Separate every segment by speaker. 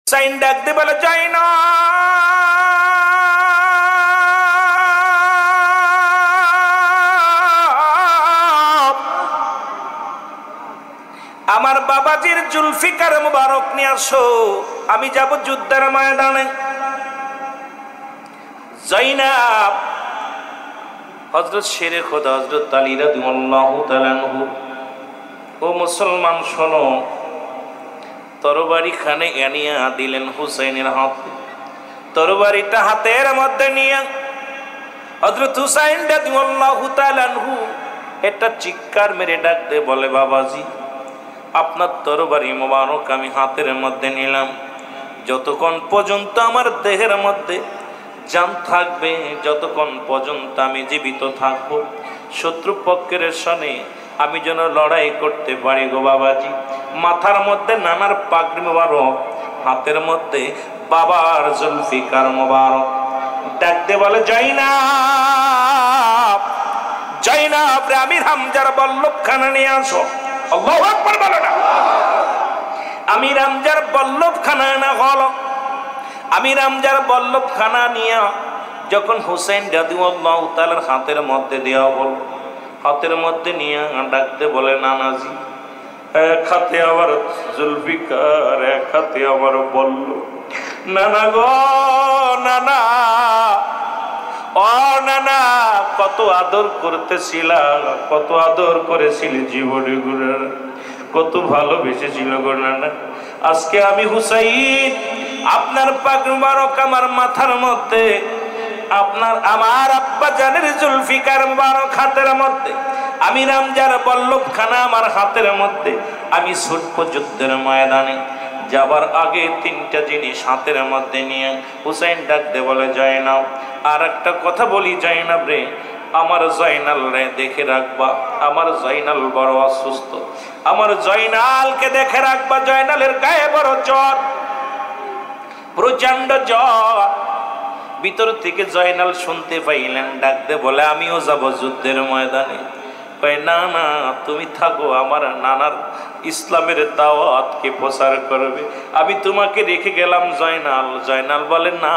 Speaker 1: Sign ডাক দিয়ে বলে, যাই না আমার বাবাজির জুলফিকার মুবারক নিয়ে আসো, আমি যাব যুদ্ধের ময়দানে। জাইনাব হযরত শেরে খোদা হযরত আলী রাদিয়াল্লাহু তাআলা আনহু, ও মুসলমান শোনো, তরবারি খানে এনিয়া দিলেন হুসাইনের হাতে। তরবারিটা হাতের মধ্যে নিয়ে হযরত হুসাইন রাদিয়াল্লাহু তাআলা আনহু একটা চিৎকার মেরে ডাক দিয়ে বলে, বাবাজি আপনার তরবারি মোবারক আমি হাতের মধ্যে নিলাম, যতক্ষণ পর্যন্ত আমার দেহের মধ্যে জান থাকবে, যতক্ষণ পর্যন্ত আমি জীবিত থাকবো, শত্রুপক্ষের সঙ্গে আমি যেন লড়াই করতে পারি গো বাবাজি। মাথার মধ্যে নানার পাগড়ি মোবারক, হাতের মধ্যে বাবার জুলফিকার মোবারক। ডাকতে বলে, জাইনাব জাইনাব রে, আমির হামজার বল্লভখানা নিয়ে আসো। আল্লাহু আকবার বলো না। আমির হামজার বল্লভখানা না হলো, আমির হামজার বল্লভখানা নিয়ে যখন হুসাইন রাদিয়াল্লাহু তাআলার হাতের মধ্যে দেওয়া হলো, হাতের মধ্যে নিয়ে ডাকতে বলে, নানাজি এক হাতে আমার জুলফিকার, এক হাতে আমার বল্লভ। নানা গো নানা, ও নানা, কত আদর করতেছিলা, কত আদর করেছিলে জীবনে গুণা, কত ভালোবেসেছিল গো নানা। আজকে আমি হুসাইন আপনার পাগড়ি মুবারক আমার মাথার মধ্যে, আপনার আমার আব্বা জানের জুলফিকার মুবারক হাতের মধ্যে, আমি রামজার বল্লভখানা আমার হাতের মধ্যে, আমি ছুটব যুদ্ধের ময়দানে। যাবার আগে তিনটা জিনিস হাতের মধ্যে নিয়ে হুসাইন ডাকতে বলে, জয়নাব আর একটা কথা বলি জয়নাব রে, আমার জয়নাল রে দেখে রাখবা, আমার জয়নাল বড় অসুস্থ, আমার জয়নালকে দেখে রাখবা, জয়নালের গায়ে বড় জ্বর, প্রচন্ড জ্বর। ভিতর থেকে জয়নাল শুনতে পাইলেন, ডাকতে বলে, আমিও যাব যুদ্ধের ময়দানে। কয়, না না তুমি থাকো, আমার নানার ইসলামের দাওয়াতকে প্রচার করবে, আমি তোমাকে রেখে গেলাম জয়নাল। জয়নাল বলে, না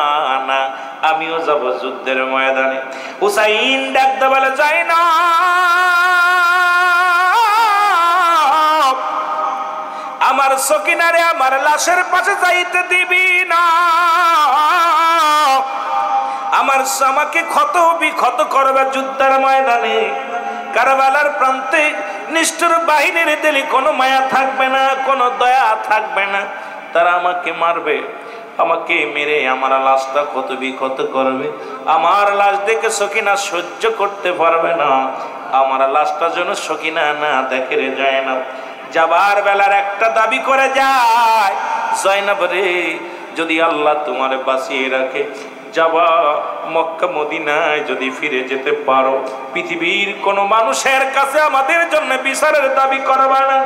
Speaker 1: না আমিও যাব যুদ্ধের ময়দানে। হুসাইন ডাকতে বলে, জয়নাল আমার সকিনারে আমার লাশের পাশে যাইতে দিবি না, আমাকে ক্ষত বিক্ষত করবে যুদ্ধের ময়দানে। কারবালার প্রান্তে নিষ্ঠুর বাহিনীর দিলে কোনো মায়া থাকবে না, কোনো দয়া থাকবে না, তারা আমাকে মারবে, আমাকে মেরে আমার লাশটা ক্ষত বিক্ষত করবে। আমার লাশ দেখে সকিনা সহ্য করতে পারবে না, আমার লাশটা যেন সকিনা না দেখে রে জয়নাব। যাবার বেলার একটা দাবি করে যায়, জয়নাব রে যদি আল্লাহ তোমারে বাঁচিয়ে রাখে, যাবা মক্কা মদিনায় যদি ফিরে যেতে পারো, পৃথিবীর কোন মানুষের কাছে আমাদের জন্য বিচারের দাবি করবা না।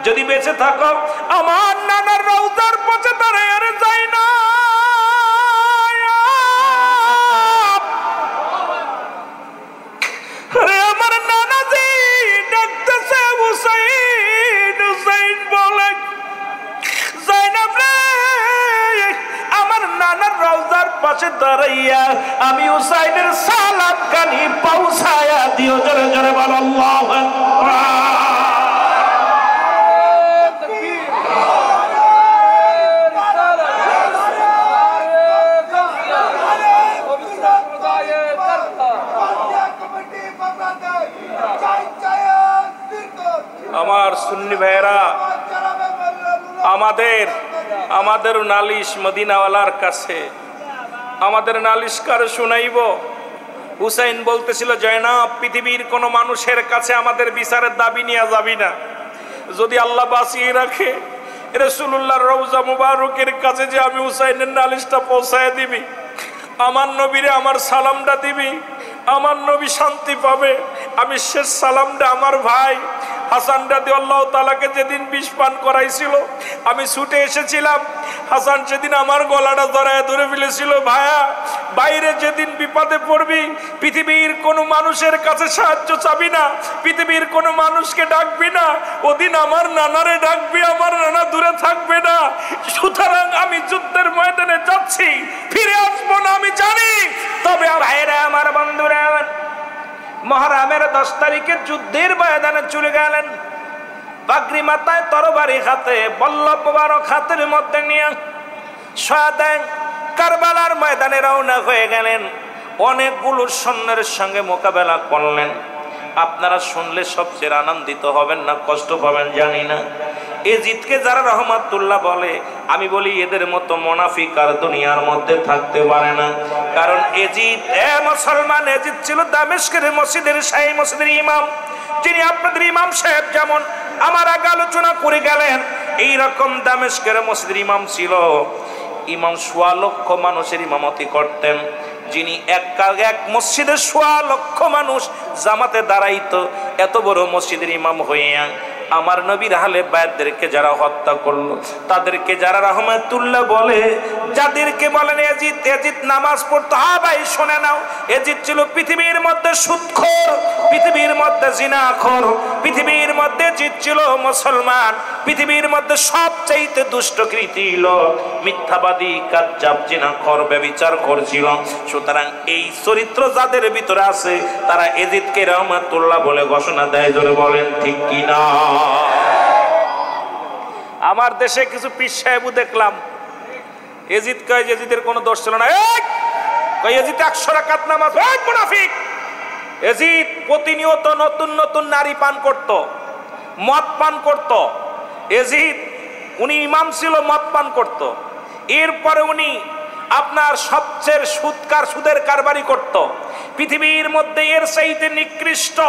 Speaker 1: যদি বেঁচে থাকো আমার নানার রওজার পাশে দাঁড়ায় আর যাই না, আরে আমার নানাজি ডাকতেছে হুসাইন। হুসাইন বলে, জয়নাব রে আমার নানার রওজার পাশে দাঁড়াইয়া আমি হুসাইনের সালাম কানি পৌঁছায়া দিও। জোরে জোরে বল আল্লাহু আকবার। আমার সুন্নি ভাইরা, আমাদের নালিশ মদিনাওয়ালার কাছে, আমাদের নালিশ কারে শুনাইব? হুসাইন বলতেছিল, জয়নাব পৃথিবীর কোন মানুষের কাছে আমাদের বিচারের দাবি নিয়ে যাবি না, যদি আল্লাহ বাঁচিয়ে রাখে রাসূলুল্লাহর রওজা মুবারকের কাছে যে আমি হুসাইনের নালিশটা পৌঁছায় দিবি, আমার নবীরে আমার সালামটা দিবি, আমার নবী শান্তি পাবে। আমি শেষ সালামটা আমার ভাই হাসান রাদিয়াল্লাহু তাআলাকে যেদিন বিষ পান করাইছিল, আমি ছুটে এসেছিলাম। হাসান সেদিন আমার গলাটা ধরে ফেলেছিল, ভাইয়া বাইরে যেদিন বিপদে পড়বি পৃথিবীর কোনো মানুষের কাছে সাহায্য চাবি না, পৃথিবীর কোনো মানুষকে ডাকবি না, ওদিন আমার নানারে ডাকবি, আমার নানা দূরে থাকবে না। সুতরাং আমি যুদ্ধের মুহররমের 10 তারিখে যুদ্ধের ময়দানে চলে গেলেন। পাগড়ি মাথায়, তরবারি হাতে, বল্লভ মোবারক হাতের মধ্যে নিয়ে শহাদায়ে কারবালার ময়দানে রওনা হয়ে গেলেন। অনেকগুলো সৈন্যের সঙ্গে মোকাবেলা করলেন। আপনারা শুনলে সবচেয়ে আনন্দিত হবেন না কষ্ট পাবেন জানি না। এজিদকে যারা রহমাতুল্লাহ বলে, আমি বলি এদের মতো মুনাফিক আর দুনিয়ার মধ্যে থাকতে পারে না। কারণ এজিদ, মুসলমান, এজিদ ছিল দামেস্কের মসজিদের শাহী মসজিদের ইমাম, যিনি আপনাদের ইমাম সাহেব যেমন আমার আগে আলোচনা করে গেলেন, এইরকম দামেস্কের মসজিদের ইমাম ছিল। ইমাম 1.25 লক্ষ মানুষের ইমামতি করতেন, যিনি এক মসজিদে 1.25 লক্ষ মানুষ জামাতে দাঁড়াইতো। এত বড় মসজিদের ইমাম হইয়া আমার নবীর আহলে বায়াতদেরকে যারা হত্যা করলো, তাদেরকে যারা রহমাতুল্লাহ বলে, যাদেরকে বলেন এজিদ, এজিদ নামাজ পড়তো। হ্যাঁ ভাই শুনে নাও, এজিদ ছিল পৃথিবীর মধ্যে সুদখোর, পৃথিবীর মধ্যে জিনাখোর, পৃথিবীর মধ্যে এজিদ ছিল মুসলমান, পৃথিবীর মধ্যে সবচাইতে দুষ্টকৃতী লোক, মিথ্যাবাদী, কাজ্জাব, জিনাখোর, ব্যভিচার করছিল। সুতরাং এই চরিত্র যাদের ভিতরে আছে তারা এজিদকে রহমাতুল্লাহ বলে ঘোষণা দেয়। জোরে বলেন ঠিক কিনা? আমার দেশে কিছু পীর সাহেব দেখলাম, এজিদ কয় এজিদের কোনো দোষ ছিল না, এজিদ 100 রাকাত নামাজ, মুনাফিক। এজিদ প্রতিনিয়ত নতুন নতুন নারী পান করত, মদ পান করত। এজিদ উনি ইমাম ছিল, মদ পান করত। এরপরে উনি আপনার সবচেয়ে সুদের কারবারি করত। পৃথিবীর মধ্যে এর চাইতে নিকৃষ্ট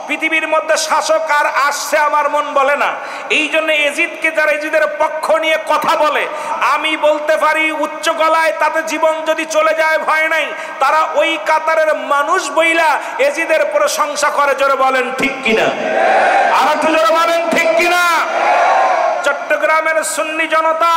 Speaker 1: পৃথিবীর মধ্যে শাসক আর আসছে আমার মন বলে না। এই জন্য এজিদকে যারা এজিদের পক্ষ নিয়ে কথা বলে, আমি বলতে পারি উচ্চ গলায়, তাতে জীবন যদি চলে যায় ভয় নাই, তারা ওই কাতারের মানুষ বইলা এজিদের প্রশংসা করে। জোরে বলেন ঠিক কিনা? আর একটু জোরে বলেন ঠিক কিনা? চট্টগ্রামের সুন্নি জনতা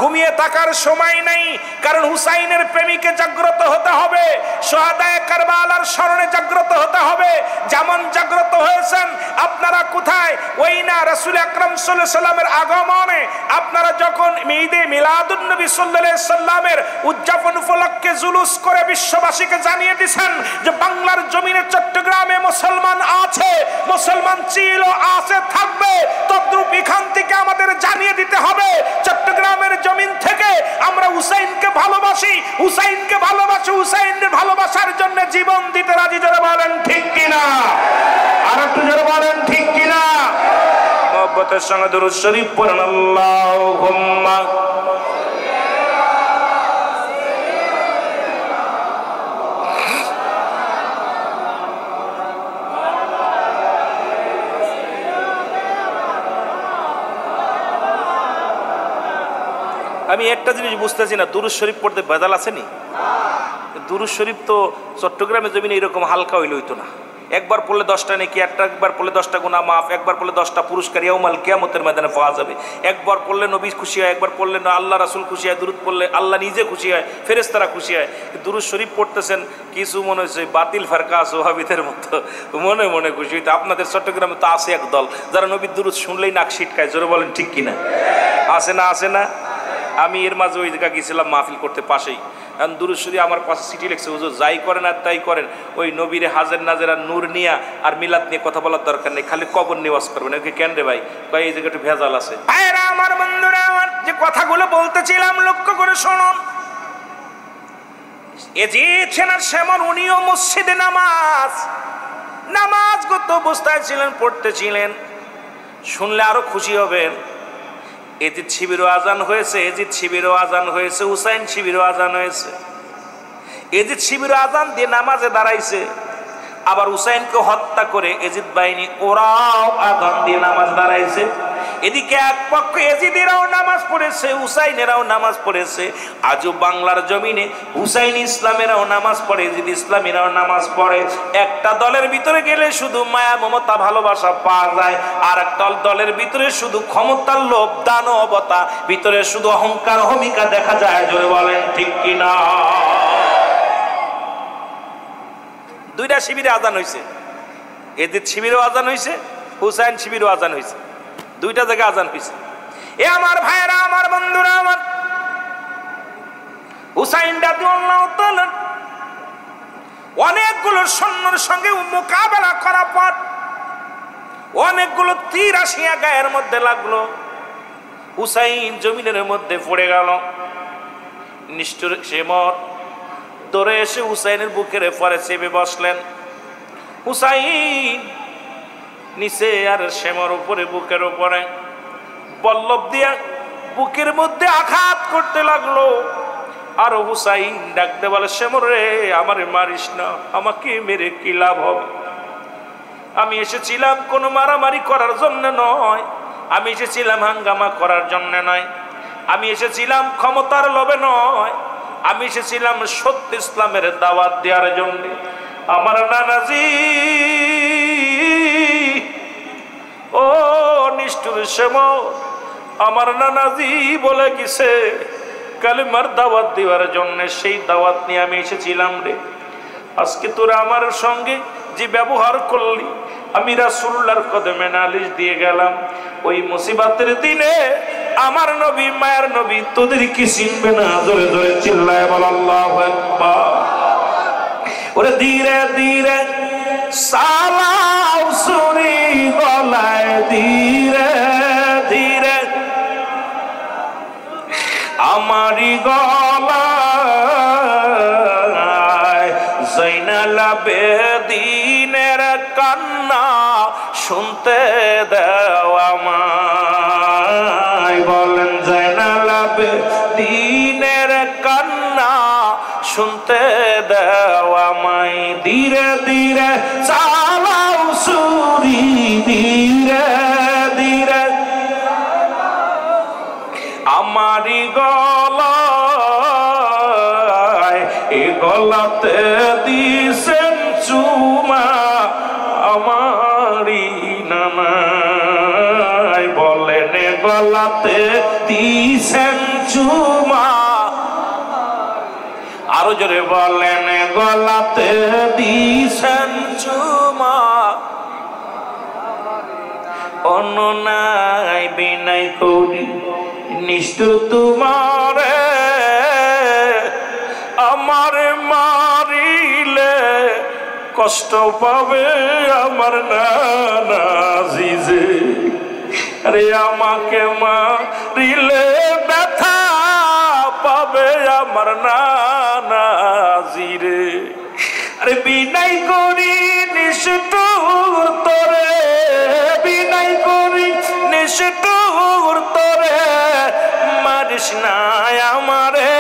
Speaker 1: ঘুমিয়ে থাকার সময় নাই, কারণ হুসাইনের প্রেমিকে জাগ্রত হতে হবে, শহাদায়ে কারবালার স্মরণে জাগ্রত হতে হবে। যেমন জাগ্রত হয়েছেন আপনারা কোথায়? ওই না রাসূল আকরাম সাল্লাল্লাহু আলাইহি সাল্লামের আগমনে আপনারা যখন ঈদে মিলাদুন নবী সাল্লাল্লাহু আলাইহি সাল্লামের উদযাপন উপলক্ষে জুলুস করে বিশ্ববাসীকে জানিয়ে দিয়েছেন যে বাংলার জমিনে চট্টগ্রামে মুসলমান আছে, মুসলমান ছিল, আছে, থাকবে। তদ্রূপ এখান থেকে আমাদের জানিয়ে দিতে হবে চট্টগ্রামের জমিন থেকে আমরা হুসাইনকে ভালোবাসি, হুসাইনকে ভালোবাসি, হুসাইনের ভালোবাসার জন্য জীবন দিতে রাজি। জোরে বলেন ঠিক কিনা? আর একটু জোরে বলেন ঠিক কিনা? মহব্বতের সঙ্গে দুরূদ শরীফ পড়েন। আল্লাহুম্মা আমি একটা জিনিস বুঝতেছি না, দুরূদ শরীফ পড়তে ভেজাল আসেনি? দুরূদ শরীফ তো চট্টগ্রামের জমিনে এরকম হালকা হইতো না। একবার পড়লে 10টা নেকি, একবার পড়লে 10টা গুনাহ মাফ, একবার পড়লে 10টা পুরস্কার ইয়াউমাল কিয়ামতের ময়দানে পাওয়া যাবে। একবার পড়লে নবী খুশি হয়, একবার পড়লে আল্লাহ রাসূল খুশি হয়, দুরূদ পড়লে আল্লাহ নিজে খুশি হয়, ফেরেশতারা খুশি হয়। দুরূদ শরীফ পড়তেছেন কিছু মনে হচ্ছে বাতিল ফারকা ওহাবীদের মতো, মনে মনে খুশি হইতো। আপনাদের চট্টগ্রামে তো আছে এক দল যারা নবীর দুরূদ শুনলেই নাক ছিটকায়। জোরে বলেন ঠিক কিনা? আছে না? আছে না? আমি এর মাঝে ওই জায়গা গেছিলাম মাহফিল করতে, পাশেই। এখন দুরূদ শরীফ আমার পাশে চিঠি লিখছে, হুজুর যাই করেন আর তাই করেন, ওই নবীরে হাজের নাজের আর নূর নিয়া আর মিলাদ নিয়ে কথা বলার দরকার নেই, খালি কবর নিয়ে ওয়াজ করবেন। ওকে কেন রে ভাই? কয় এই জায়গাটা ভেজাল আছে। ভাইরা আমার, বন্ধুরা আমার, যে কথাগুলো বলতেছিলাম লক্ষ্য করে শুনুন। এজিদ সেনার সেমন উনিও মসজিদে নামাজ গত অবস্থায় ছিলেন, পড়তেছিলেন। শুনলে আরো খুশি হবেন। এজিদ শিবিরও আজান হয়েছে, এজিদ শিবিরও আজান হয়েছে, হুসাইন শিবিরও আজান হয়েছে। এজিদ শিবিরও আজান দিয়ে নামাজে দাঁড়াইছে, আবার হুসাইনকে হত্যা করে এজিদ বাহিনী ওরাও আজান দিয়ে নামাজ দাঁড়াইছে। এদিকে এক পক্ষ এজিদেরাও নামাজ পড়েছে, হুসাইনেরাও নামাজ পড়েছে। আজও বাংলার জমিনে হুসাইন ইসলামেরাও নামাজ পড়ে, এজিদ ইসলামীরাও নামাজ পড়ে। একটা দলের ভিতরে গেলে শুধু মায়া মমতা ভালোবাসা পাওয়া যায়, আর একটা দলের ভিতরে শুধু ক্ষমতার লোভ দানবতা, ভিতরে শুধু অহংকার অহমিকা দেখা যায়। জোরে বলেন ঠিক কিনা? দুইটা শিবিরে আজান হয়েছে, এজিদ শিবিরেও আজান হয়েছে, হুসাইন শিবিরেও আজান হয়েছে, দুইটা জায়গায় আজান হয়েছে। এ আমার ভাইরা, আমার বন্ধুরা আমার, হুসাইন রাদিয়াল্লাহু তাআলা অনেকগুলো সৈন্যের সঙ্গে মোকাবেলা করার পর অনেকগুলো তীর আসিয়া গায়ের মধ্যে লাগলো। হুসাইন জমিনের মধ্যে পড়ে গেল। নিষ্ঠুর শেমর দৌড়ে এসে হুসাইনের বুকের পরে চেপে বসলেন। হুসাইন নিচে আর শেমর উপরে, বুকের উপরে বল্লভ দিয়া বুকের মধ্যে আঘাত করতে লাগলো। আর হুসাইন ডাকতে বলে, শেমর রে, আমারে মারিস না, আমাকে মেরে কি লাভ হবে? আমি এসেছিলাম কোনো মারামারি করার জন্য নয়, আমি এসেছিলাম হাঙ্গামা করার জন্য নয়, আমি এসেছিলাম ক্ষমতার লোভে নয়, আমি এসেছিলাম সত্য ইসলামের দাওয়াত দেওয়ার জন্য। আমার নানাজি, ও নিষ্ঠুর শেমর, আমার নানাজি বলে গেছে কালিমার দাওয়াত দেওয়ার জন্য, সেই দাওয়াত নিয়ে আমি এসেছিলাম রে। আজকে তোরা আমার সঙ্গে যে ব্যবহার করলি, আমি রাসূলুল্লাহর কদমে নালিশ দিয়ে গেলাম। ওই মুসিবতের দিনে আমার নবী, মায়ের নবী তোদের কি চিনবে না? জোরে জোরে চিল্লায় বল আল্লাহু আকবার। ওরে ধীরে ধীরে সালাও সুরি গলায়, ধীরে ধীরে আমারি গলায় জৈনাল আবেদিনের কান্না শুনতে দাও আমায়। বলেন জৈনাল আবেদিনের কান্না শুনতে দাও আমায়। ধীরে ধীরে চালাও সুরি, ধীরে ধীরে আমারি গলায়, এ গলাতে দিছেন চুমা আমারি নানাই। বলেন এ গলাতে দিছেন চুমা, আরো জোরে বলেন এ গলাতে দিছেন চুমা। অন্য নাই বিনাই করি নিষ্ঠুর তোমারে, আমার মারিলে কষ্ট পাবে আমার নানাজি যে। আরে আমাকে মারিলে ব্যথা পাবে আমার নানাজি রে। আরে বিনাই করি নিষ্ঠুর তোরে, বিনাই করি নিষ্ঠুর তোরে, মারিস না আমারে।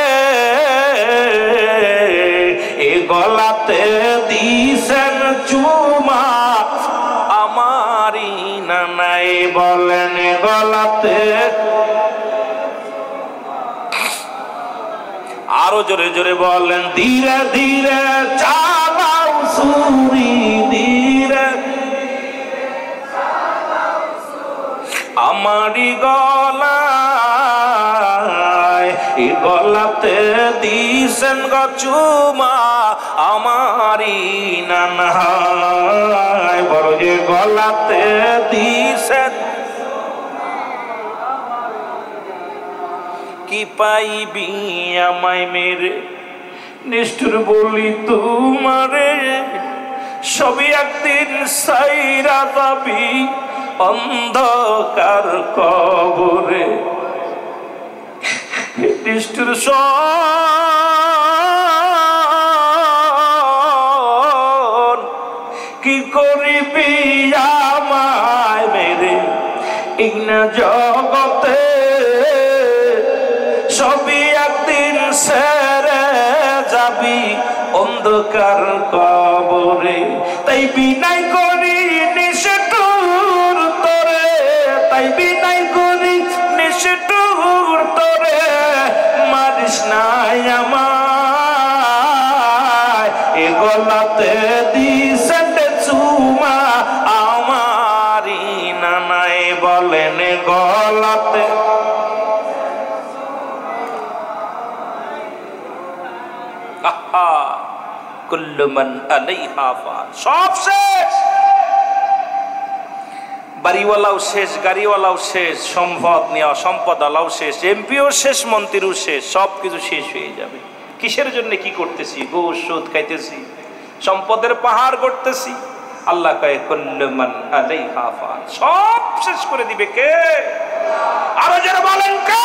Speaker 1: এ গলাতে দিছেন চুমা আমারি নানাই। বলেন এ গলাতে, আরো জোরে জোরে বলেন ধীরে ধীরে চালাও সুরি, ধীরে আমারি গলায়, এই গলাতে দিছেন গো চুমা আমারি নানাই। বড় যে গলাতে দিছেন, কি পাইবি আমায় মেরে নিষ্ঠুর বলি তোমারে, সবই একদিন সাইরা যাবি অন্ধকার কবরে। নিষ্ঠুর শোন, কি করিবি আমায় মেরে এই না জগতে, সবই একদিন সেরে যাবি অন্ধকার কবরে। তাই বিনাই করি নিষ্ঠুর তোরে, তাই বিনাই করি নিষ্ঠুর তোরে, মারিস নাই আমায়। এ গলাতে দিছেন চুমা আমারি নানাই। বলেন গলাতে, কুল্লু মান আলাইহা ফান, সব শেষ। বাড়িওয়ালাও শেষ, গাড়িওয়ালাও শেষ, সম্পদওয়ালাও শেষ, এমপিও শেষ, মন্ত্রীও শেষ, সবকিছু শেষ হয়ে যাবে। কিসের জন্য কি করতেছি? ঘুষ সুদ খাইতেছি, সম্পদের পাহাড় গড়তেছি। আল্লাহ কয় কুল্লু মান আলাইহা ফান, সব শেষ করে দিবে কে? আরো যারা বলেন কে?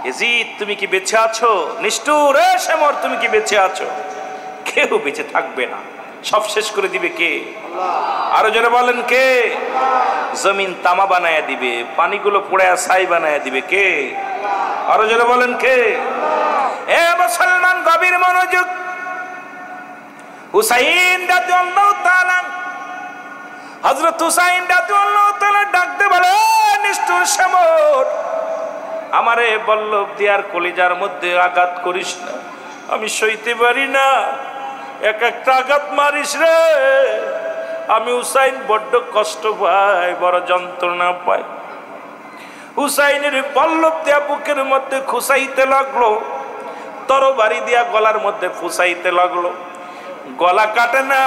Speaker 1: ইয়াজিদ তুমি কি বেঁচে আছো? নিষ্ঠুর শেমর তুমি কি বেঁচে আছো? কেউ বেঁচে থাকবে না, সব শেষ করে দিবে কে? আরো যারা বলেন কে? জমিন তামা বানায়া দিবে, পানিগুলো পোড়ায়া ছাই বানায়া দিবে কে? আরো যারা বলেন কে? এ মুসলমান গভীর মনোযোগ। হুসাইন রাদিয়াল্লাহু তাআলা, হযরত হুসাইন রাদিয়াল্লাহু তাআলা ডাকতে বলে, নিষ্ঠুর শেমর, আমারে বল্লভ দিয়ার কলিজার মধ্যে আঘাত করিস না, আমি সইতে পারি না, এক একটা আঘাত মারিস রে, আমি হুসাইন বড্ড কষ্ট পাই, বড় যন্ত্রণা পাই। হুসাইনের বল্লভ দিয়া বুকের মধ্যে খুসাইতে লাগলো, তরবারি দিয়া গলার মধ্যে ফুসাইতে লাগলো। গলা কাটে না,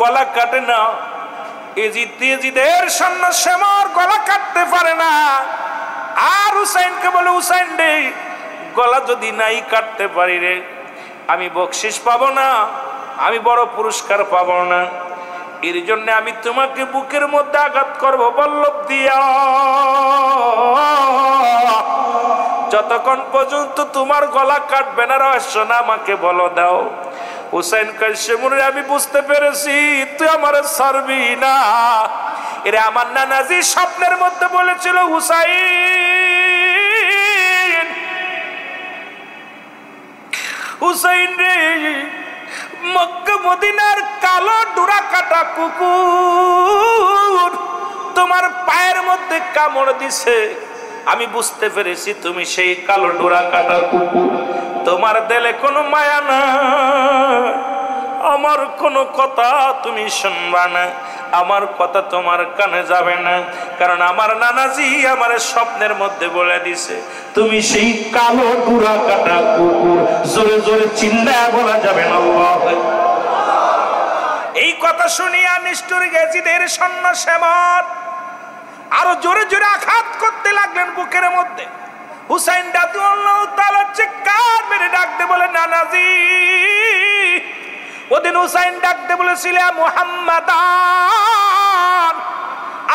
Speaker 1: গলা কাটে না। এজিদের সৈন্য শেমর গলা কাটতে পারে না। আর হুসাইনকে বলে, হুসাইন রে, গলা যদি নাই কাটতে পারি রে, আমি বকশিস পাবো না, আমি বড় পুরস্কার পাবো না। এর জন্য আমি তোমাকে বুকের মধ্যে আঘাত করবো বল্লভ দিয়া, যতক্ষণ পর্যন্ত তোমার গলা কাটবে না, রহস্য না আমাকে বলো দাও। হুসাইন কাশেমুর, আমি বুঝতে পেরেছি তুই আমার ছাড়বি না। এরা আমার নানাজি স্বপ্নের মধ্যে বলেছিল, হুসাইন, হুসাইন রে, মক্কা মদিনার কালো ডোরা কাটা কুকুর তোমার পায়ের মধ্যে কামড় দিছে, আমি বুঝতে পেরেছি তুমি সেই কালো ডোরা কাটা কুকুর। তোমার দিলে কোনো মায়া না, আমার কোনো কথা তুমি শুনবা না, আমার কথা তোমার কানে যাবে না, কারণ আমার নানাজি আমার স্বপ্নের মধ্যে বলে দিছে তুমি সেই কালো ডোরা কাটা কুকুর। জোরে জোরে চিল্লায়া বলা যাবে না আল্লাহ। এই কথা শুনিয়া নিষ্ঠুর ইয়াজিদের সৈন্য শেমর আরো জোরে জোরে আঘাত করতে লাগলেন বুকের মধ্যে। হুসাইন রাদিয়াল্লাহু তাআলা চিৎকার মেরে ডাকতে বলে, নানাজি। ওদিন হুসাইন ডাকতে বলেছিল, মুহাম্মাদান,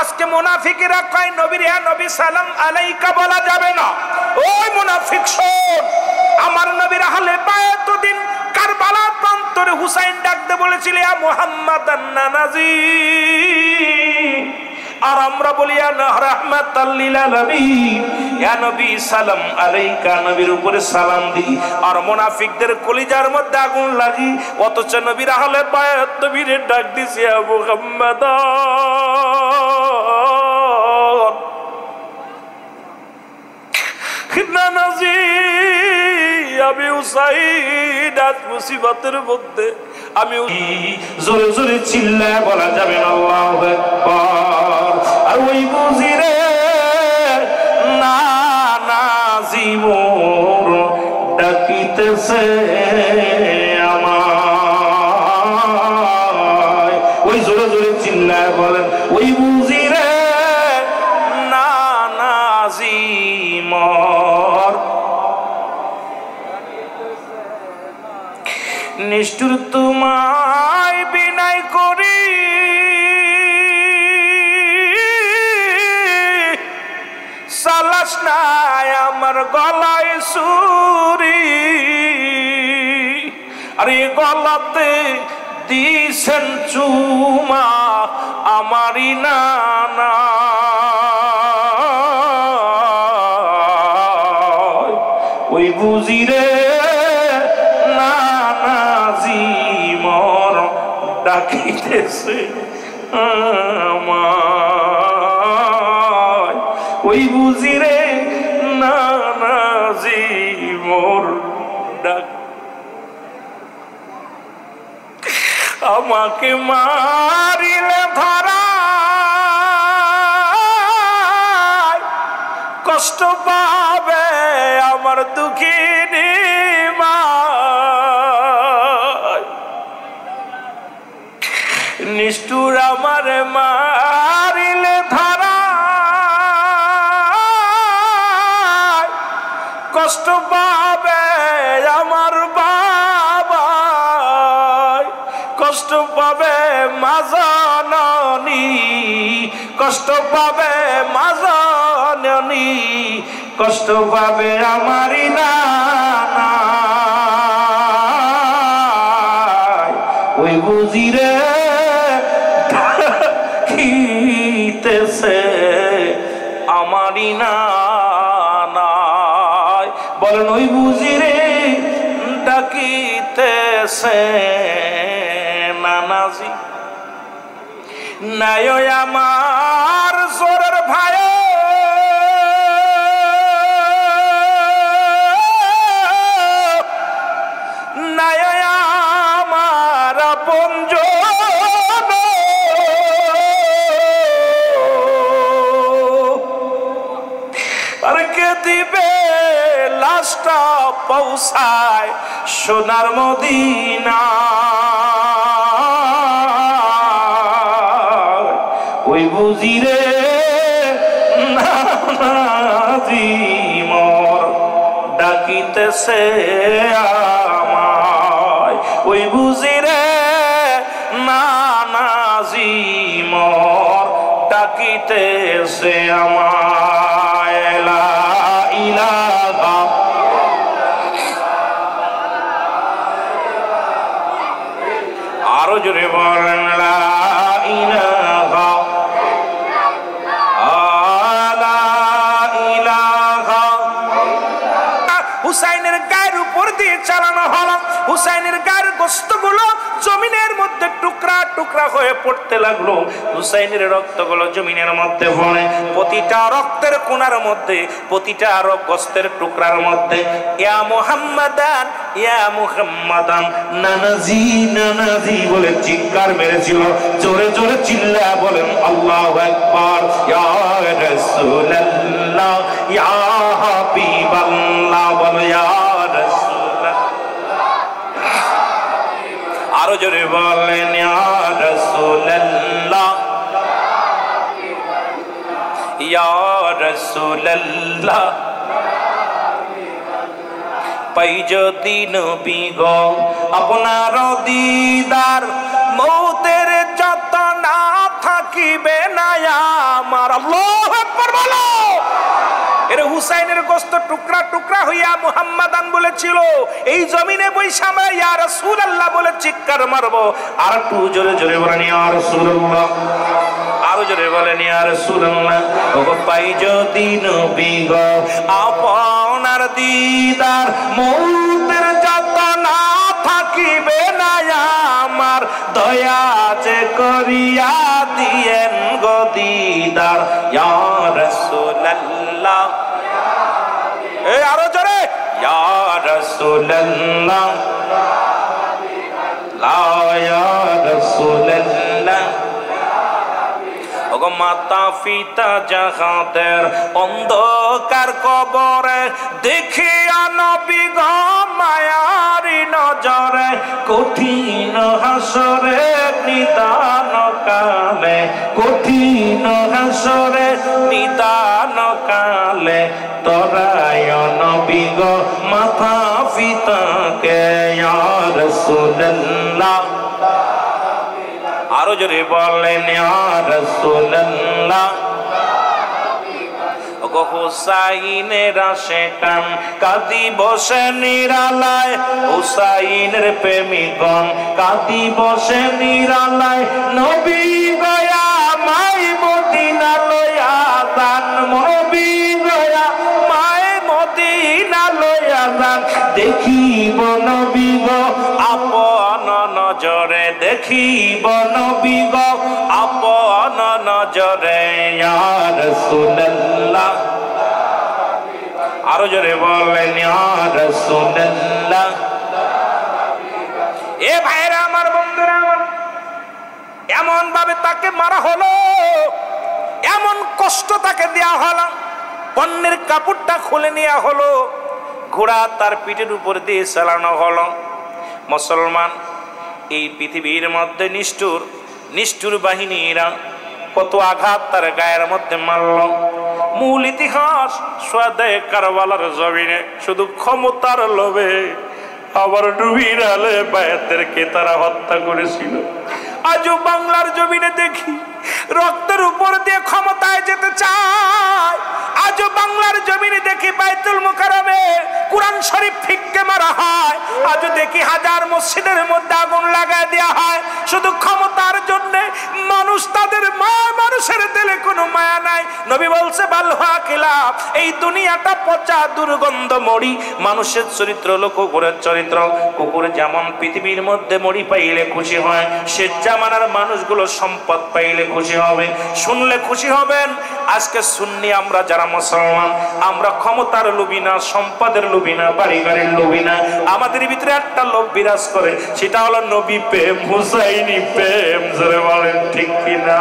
Speaker 1: আজকে মুনাফিকরা কয় নবীর, হ্যাঁ নবী সালাম আলাইকা বলা যাবে না। ওই মুনাফিক শোন, আমার নবীর আহলে বায়াত দিন কারবালা প্রান্তরে হুসাইন ডাকতে বলেছিল, মুহাম্মাদান নানাজি। আর আমরা বলি রাহমাতাল লিল আলামিন, ইয়া নবী সালাম আলাইকা, নবীর উপরে সালাম দিই। আর মুনাফিকদের কলিজার মধ্যে আগুন লাগি, অথচ নবীর আহলে বায়াত নবীরে ডাক দিছে মুহাম্মদ। নানাজি, আমি হুসাইন আজ মুসিবতের মধ্যে, আমি জোরে জোরে চিল্লায় বলা যাবে না আল্লাহু আকবার। আর ওই বুঝিরে নানাজি মোর ডাকিতেছে আমায়, ওই জোরে জোরে চিল্লায় বলেন, ওই বুঝিরে নানাজি মোর। নিষ্ঠুর তোমায় বিনয় করি, সালাস নাই আমার গলায় সুরি, আরে গলাতে দিছেন চুমা আমারি নানা। ওই বুঝিরে নানাজি মোর ডাকিতেছে আমায়, ওই বুঝিরে নানাজি মোর ডাক। আমাকে মারিলে ধরা কষ্ট পাবে আমার দুঃখিনী মা, নিষ্ঠুর আমার মারিলে ধরা কষ্ট পাবে আমার বাবা। কষ্ট পাবে মা জননী, কষ্ট পাবে মা জননী, কষ্ট পাবে আমারই নানা। ওই বুঝিরে ডাকিতেছে আমারই নানা। বলেন ওই বুঝিরে ডাকিতেছে নানাজি। নাই আমার জোরের ভাই, নাই আমার আপনজন, আর কে দিবে লাশটা পৌঁছায় সোনার মদিনা। ওই বুঝিরে নানাজি মোর ডাকিতেছে আমায়। ওই বুঝিরে নানাজি মোর ডাকিতেছে আমায়। লা ইলাহা আরো জোরে বলেন লা ইলাহা হুসাইনের গায়ের উপর দিয়ে চালানো হলো। হুসাইনের গায়ের গোশতগুলো জমিনের মধ্যে টুকরা টুকরা হয়ে পড়তে লাগলো। হুসাইনের রক্তগুলো জমিনের মধ্যে পড়ে। প্রতিটা রক্তের কোণার মধ্যে, প্রতিটা গোশতের টুকরার মধ্যে ইয়া মুহাম্মাদান ইয়া মুহাম্মাদান, নানাজি নানাজি বলে চিৎকার মেরেছিল। জোরে জোরে চিল্লা বলেন আল্লাহু আকবার। ইয়া রাসূলুল্লাহ ইয়া হাবিবাল্লাহ, বলো ইয়া রাসূলুল্লাহ। আরো জোরে বলেন ইয়া রাসূলুল্লাহ ইয়া রাসূলুল্লাহ। পাই যদি নবী গো আপনার দিদার, মৌতের যত না থাকিবে না আমার। আল্লাহু আকবার বলো। এর হুসাইনের গোশত টুকরা টুকরা হইয়া মুহাম্মাদান বলেছিল। এই জমিনে বৈশা আমরা ইয়া রাসূলুল্লাহ বলে চিৎকার মারবো। আর একটু জোরে জোরে বলেন ইয়া রাসূলুল্লাহ। আরো জোরে বলেন ইয়া রাসূলুল্লাহ। ওগো পাই যদি নবী গো আপনার দিদার, মৌতের যত না থাকিবে না আমার। দয়া যে করিয়া দিয়েন গো দিদার ইয়া রাসূলুল্লাহ। এই আরো জোরে ইয়া রাসূলুল্লাহ লা ইয়া রাসূলুল্লাহ। ওগো মাতা পিতা যাহাদের অন্ধকার কবরে, দেখিয়া নবী গো মায়ারি নজরে। কঠিন হাসরে নিদান কালে, কঠিন হাসরে নিদান কালে, তরায় নবী গো মাতা পিতাকে ইয়া রাসূলুল্লাহ। আরো জোরে বলেন ইয়া রাসূলুল্লাহ। ওগো হুসাইনের আশিকান কাঁদি বসে নিরালায়, হুসাইনের প্রেমিকগণ কাঁদি বসে নিরালায়। নবী গয়া মাই মদিনা লয়া দান, নবী গয়া মাই মদিনা লয়া দান। দেখিব নবী গো আপন নজরে, দেখিব নবী গো আপন নজরে ইয়া রাসূলুল্লাহ। আরো জোরে বলেন ইয়া রাসূলুল্লাহ। এ ভাইরা আমার, বন্ধুরা আমার, এমন ভাবে তাকে মারা হলো, এমন কষ্ট তাকে দেয়া হলো। পণ্যের কাপড়টা খুলে নেওয়া হলো, ঘোড়া তার পিঠের উপর দিয়ে চালানো হলো। মুসলমান, এই পৃথিবীর মধ্যে নিষ্ঠুর নিষ্ঠুর বাহিনীরা কত আঘাত তার গায়ের মধ্যে মারল। মূল ইতিহাস সোয়াদে কারবালার জমিনে শুধু ক্ষমতার লোভে আবার নবীর আলে বায়াতদেরকে তারা হত্যা করেছিল। আজও বাংলার জমিনে দেখি রক্তের উপর দিয়ে ক্ষমতায় যেতে চায়। আজও বাংলার জমিনে দেখি বাইতুল মুকাররমে কুরআন শরীফ ফিক্কে মারা হয়। আজও দেখি হাজার মসজিদের মধ্যে আগুন লাগায় দেওয়া হয় শুধু ক্ষমতার জন্য। মানুষ তাদের মানুষের দিলে কোনো মায়া নাই। নবী বলছে বালহা কিলাব, এই দুনিয়াটা পচা দুর্গন্ধ মরি। মানুষের চরিত্র হলো কুকুরের চরিত্র। কুকুর যেমন পৃথিবীর মধ্যে মরি পাইলে খুশি হয়, সে জামানার মানুষগুলো সম্পদ পাইলে খুশি হবে। শুনলে খুশি হবেন, আজকে সুন্নি আমরা যারা মুসলমান, আমরা ক্ষমতার লোভী না, সম্পদের লোভী না, বাড়ি গাড়ির লোভী না। আমাদের ভিতরে একটা লোভ বিরাজ করে, সেটা হলো নবী প্রেম, হুসাইনি প্রেম। জোরে বলেন ঠিক কিনা?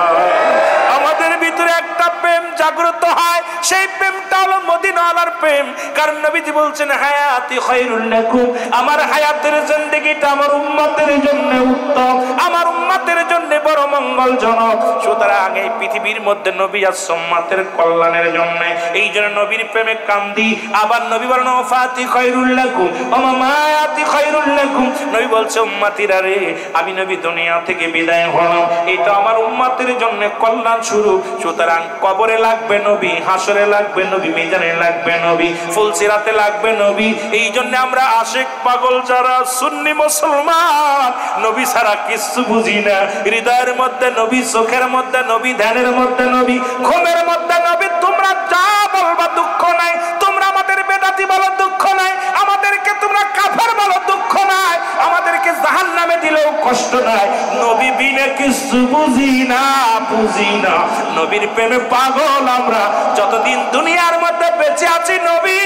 Speaker 1: আমাদের ভিতরে একটা প্রেম জাগ্রত হয়, সেই প্রেমটা হলো মদিনাওয়ালার প্রেম। কারণ নবীজি বলছেন হায়াতি খায়রুল লাকুম, আমার হায়াতের জিন্দেগিটা আমার উম্মতের জন্য উত্তম, আমার উম্মতের জন্য বড় মঙ্গলজনক। সুতরাং এই পৃথিবীর মধ্যে নবী আর উম্মতের কল্যাণের জন্য, এই জন্য নবীর প্রেমে কান্দি। আবার নবী বলেন ওয়াফাতি খায়রুল লাকুম ওয়া মামায়াতি খায়রুল লাকুম। নবী বলছে উম্মতিরা রে, আমি নবী দুনিয়া থেকে বিদায় হলাম, এটা আমার উম্মতের জন্য কল্যাণ শুরু। সুতরাং কবরে লাগবে নবী, হাসরে লাগবে নবী, মিজানে লাগবে নবী, ফুলসিরাতে লাগবে নবী। এই জন্য আমরা আশিক পাগল যারা সুন্নি মুসলমান, নবী ছাড়া কিছু বুঝি না। হৃদয়ের মধ্যে নবী, চোখের মধ্যে নবী, ধ্যানের মধ্যে নবী, ঘুমের মধ্যে নবী। তোমরা যা বলবা দুঃখ নাই, তোমরা আমাদের বেদাতি বলো দুঃখ নাই, আমাদেরকে তোমরা কাফের বলো দুঃখ নাই, আমাদেরকে জাহান্নামে দিলেও কষ্ট নাই। নবী বিনে কিছু বুঝি না, বুঝি না। নবীর প্রেমে পাগল আমরা যতদিন দুনিয়ার মধ্যে বেঁচে আছি। নবী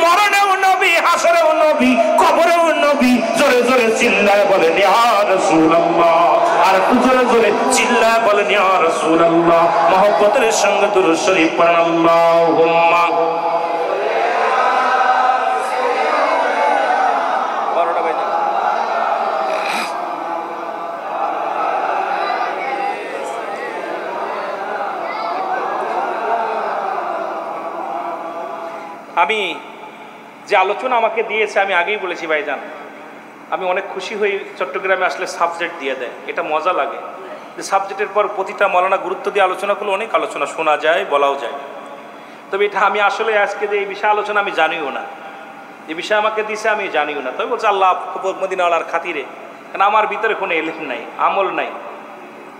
Speaker 1: মরণেও নবী, হাসরেও নবী, কবরেও নবী। জোরে জোরে চিল্লায় বলেন ইয়া রাসূলুল্লাহ, আর একটু জোরে জোরে চিল্লায় বলেন ইয়া রাসূলুল্লাহ। মহব্বতের সঙ্গে দুরূদ শরীফ পড়েন আল্লাহুম্মা। আমি যে আলোচনা আমাকে দিয়েছে, আমি আগেই বলেছি ভাইজান, আমি অনেক খুশি হই চট্টগ্রামে আসলে সাবজেক্ট দিয়ে দেয়, এটা মজা লাগে যে সাবজেক্টের পর প্রতিটা মাওলানা গুরুত্ব দিয়ে আলোচনা করলে অনেক আলোচনা শোনা যায়, বলাও যায়। তবে এটা আমি আসলে আজকে যে এই বিষয়ে আলোচনা আমি জানিও না, যে বিষয় আমাকে দিয়েছে আমি জানিও না। তবে বলছে আল্লাহ মদিনাওয়ালার খাতিরে, কারণ আমার ভিতরে কোনো এলিম নাই, আমল নাই,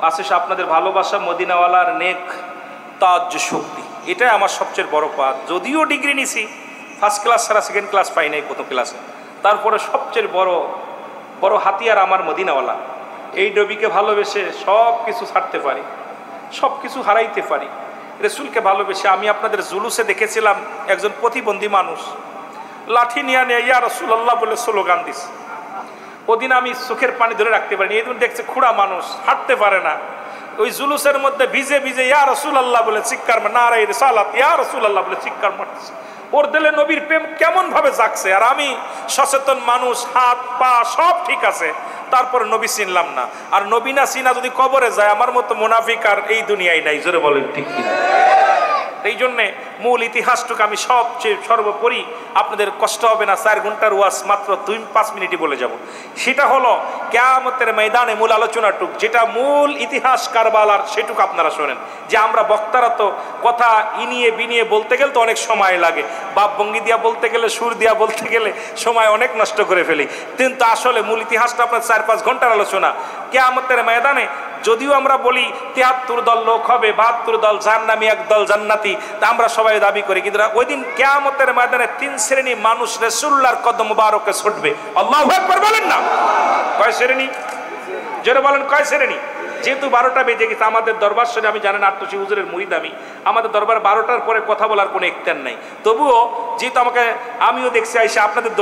Speaker 1: আছে আপনাদের ভালোবাসা, মদিনাওয়ালার নেক তাজ শক্তি, এটাই আমার সবচেয়ে বড় পাত। যদিও ডিগ্রি নিছি, ফার্স্ট ক্লাস ছাড়া সেকেন্ড ক্লাস পাই নাই প্রথম ক্লাসে, তারপরে সবচেয়ে বড় হাতিয়ার আমার মদিনাওয়ালা। এই নবীকে ভালোবেসে সব কিছু ছাড়তে পারি, সব কিছু হারাইতে পারি। রাসূলকে ভালোবেসে আমি আপনাদের জুলুসে দেখেছিলাম একজন প্রতিবন্ধী মানুষ লাঠি নিয়ে ইয়া রাসূলুল্লাহ বলে স্লোগান দিছে। ওদিন আমি চোখের পানি ধরে রাখতে পারিনি। এই দিন দেখছে খুঁড়া মানুষ, হাঁটতে পারে না, ওই জুলুসের মধ্যে ভিজে ভিজে ইয়া রাসূলুল্লাহ বলে চিৎকার, নারায়ে রিসালাত ইয়া রাসূলুল্লাহ বলে চিৎকার মারতেছে। ওর দিলে নবীর প্রেম কেমন ভাবে জাগছে। আর আমি সচেতন মানুষ, হাত পা সব ঠিক আছে, তারপরে নবী চিনলাম না। আর নবী না চিনা যদি কবরে যায়, আমার মতো মুনাফিক আর এই দুনিয়ায় নাই। জোরে বলেন ঠিক কিনা? এই জন্যে মূল ইতিহাসটুকু আমি সর্বোপরি আপনাদের কষ্ট হবে না, 4 ঘন্টার ওয়াজ মাত্র 2-5 মিনিটই বলে যাব। সেটা হলো কিয়ামতের ময়দানে মূল আলোচনাটুক, যেটা মূল ইতিহাস কারবালার, সেটুকু আপনারা শোনেন। যে আমরা বক্তারা তো কথা ইনিয়ে বিনিয়ে বলতে গেলে তো অনেক সময় লাগে, বাপ ভঙ্গি দিয়া বলতে গেলে, সুর দিয়া বলতে গেলে সময় অনেক নষ্ট করে ফেলি। কিন্তু আসলে মূল ইতিহাসটা আপনার 4-5 ঘন্টার আলোচনা। কিয়ামতের ময়দানে যদিও আমরা বলি 73 দল লোক হবে, 72 দল জাহান্নামী, 1 দল জান্নাতি, তা আমরা সবাই দাবি করি। কিন্তু ওই দিন কিয়ামতের ময়দানে 3 শ্রেণী মানুষ রাসূলুল্লাহর কদম মুবারকে ছুটবে। আল্লাহু আকবার বলেন না? কয় শ্রেণী? জোরে বলেন কয় শ্রেণী? যেহেতু 12টা বেজে গেছে, আমাদের দরবার শরীফে আমি জানেন আট্টসি হুজুরের মুরিদ আমি, আমাদের দরবার 12টার পরে কথা বলার কোনো ইখতিয়ার নাই। তবুও যেহেতু আমিও দেখছি আইসা আপনাদের